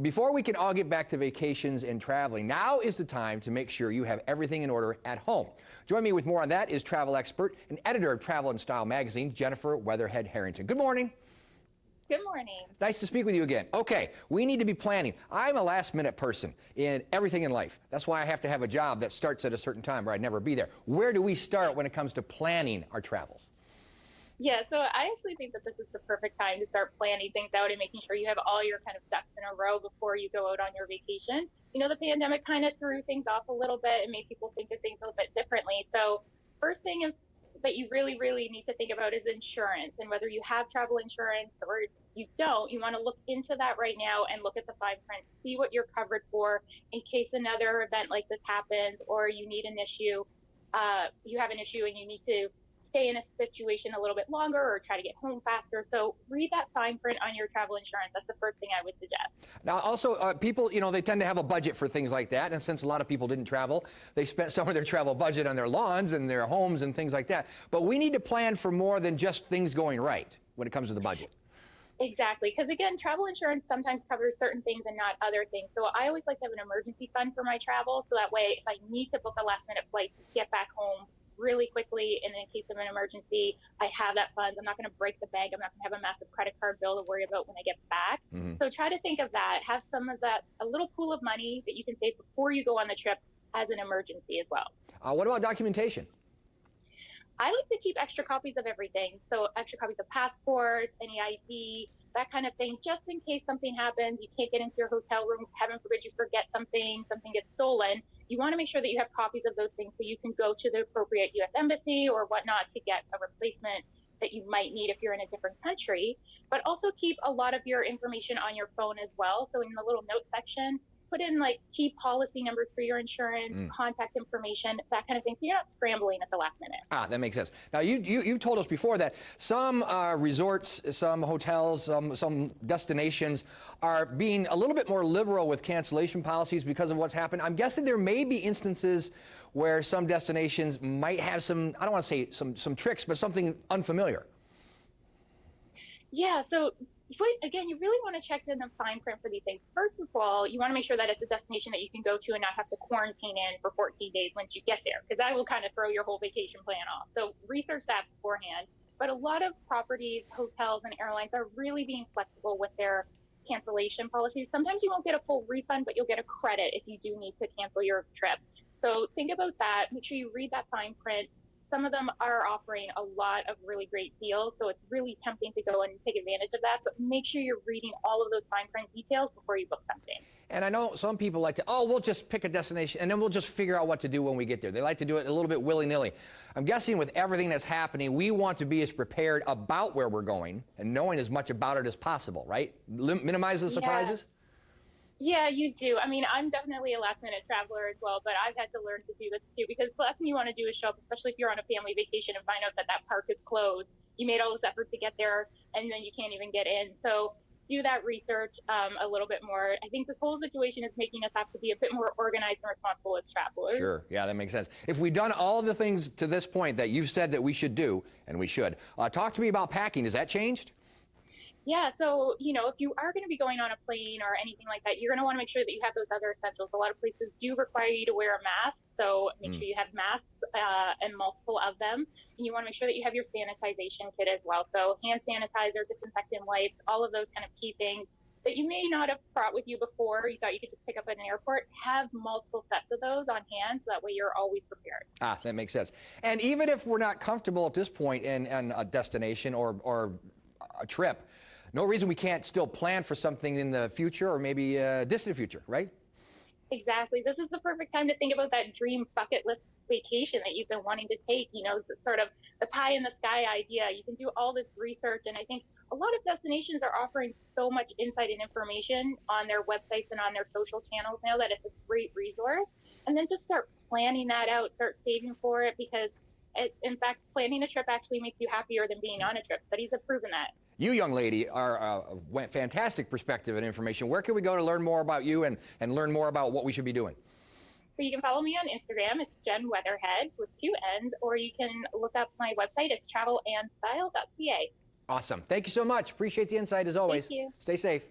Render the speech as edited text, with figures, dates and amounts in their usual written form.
before we can all get back to vacations and traveling, now is the time to make sure you have everything in order at home. Join me with more on that is travel expert and editor of Travel and Style magazine, Jennifer Weatherhead Harrington. Good morning. Good morning. Nice to speak with you again. Okay, we need to be planning. I'm a last-minute person in everything in life. That's why I have to have a job that starts at a certain time or I'd never be there. Where do we start when it comes to planning our travels? Yeah, so I actually think that this is the perfect time to start planning things out and making sure you have all your kind of ducks in a row before you go out on your vacation. You know, the pandemic kind of threw things off a little bit and made people think of things a little bit differently. So first thing is that you really, really need to think about is insurance, and whether you have travel insurance or you don't, you want to look into that right now and look at the fine print, see what you're covered for in case another event like this happens, or you need an issue, you have an issue and you need to stay in a situation a little bit longer or try to get home faster. So read that fine print on your travel insurance. That's the first thing I would suggest. Now, also, people, you know, they tend to have a budget for things like that. And since a lot of people didn't travel, they spent some of their travel budget on their lawns and their homes and things like that. But we need to plan for more than just things going right when it comes to the budget. Exactly. Because again, travel insurance sometimes covers certain things and not other things. So I always like to have an emergency fund for my travel. So that way, if I need to book a last minute flight to get back home really quickly, and in case of an emergency, I have that fund. I'm not going to break the bank. I'm not going to have a massive credit card bill to worry about when I get back. So try to think of that. Have some of that, a little pool of money that you can save before you go on the trip as an emergency as well. What about documentation? I like to keep extra copies of everything. So extra copies of passports, any ID, that kind of thing, just in case something happens, you can't get into your hotel room, heaven forbid you forget something gets stolen. You want to make sure that you have copies of those things so you can go to the appropriate U.S. embassy or whatnot to get a replacement that you might need if you're in a different country. But also keep a lot of your information on your phone as well. So in the little note section, put in like key policy numbers for your insurance, contact information, that kind of thing. So you're not scrambling at the last minute. That makes sense. Now, you've told us before that some resorts, some hotels, some destinations are being a little bit more liberal with cancellation policies because of what's happened. I'm guessing there may be instances where some destinations might have some, I don't want to say some tricks, but something unfamiliar. Yeah, so again, you really want to check in the fine print for these things. First of all, you want to make sure that it's a destination that you can go to and not have to quarantine in for 14 days once you get there, because that will kind of throw your whole vacation plan off. So research that beforehand. But a lot of properties, hotels, and airlines are really being flexible with their cancellation policies. Sometimes you won't get a full refund, but you'll get a credit if you do need to cancel your trip. So think about that. Make sure you read that fine print. Some of them are offering a lot of really great deals, so it's really tempting to go and take advantage of that, but make sure you're reading all of those fine print details before you book something. And I know some people like to, we'll just pick a destination and then we'll just figure out what to do when we get there. They like to do it a little bit willy-nilly. I'm guessing with everything that's happening, we want to be as prepared about where we're going and knowing as much about it as possible, right? Minimize the surprises? Yeah, you do. I mean, I'm definitely a last-minute traveler as well, but I've had to learn to do this too, because the last thing you want to do is show up, especially if you're on a family vacation, and find out that that park is closed. You made all this effort to get there, and then you can't even get in. So do that research a little bit more. I think this whole situation is making us have to be a bit more organized and responsible as travelers. Sure. Yeah, that makes sense. If we've done all of the things to this point that you've said that we should do, and we should, talk to me about packing. Has that changed? Yeah, so, you know, if you are going to be going on a plane or anything like that, you're going to want to make sure that you have those other essentials. A lot of places do require you to wear a mask, so make sure you have masks and multiple of them. And you want to make sure that you have your sanitization kit as well. So hand sanitizer, disinfectant wipes, all of those kind of key things that you may not have brought with you before. You thought you could just pick up at an airport. Have multiple sets of those on hand, so that way you're always prepared. That makes sense. And even if we're not comfortable at this point in a destination or a trip, no reason we can't still plan for something in the future or maybe distant future, right? Exactly. This is the perfect time to think about that dream bucket list vacation that you've been wanting to take, you know, sort of the pie in the sky idea. You can do all this research, and I think a lot of destinations are offering so much insight and information on their websites and on their social channels now that it's a great resource. And then just start planning that out, start saving for it, because in fact, planning a trip actually makes you happier than being on a trip. Studies have proven that. You, young lady, are fantastic perspective and information. Where can we go to learn more about you and learn more about what we should be doing? So you can follow me on Instagram. It's Jen Weatherhead with 2 N's, or you can look up my website. It's travelandstyle.ca. Awesome. Thank you so much. Appreciate the insight as always. Thank you. Stay safe.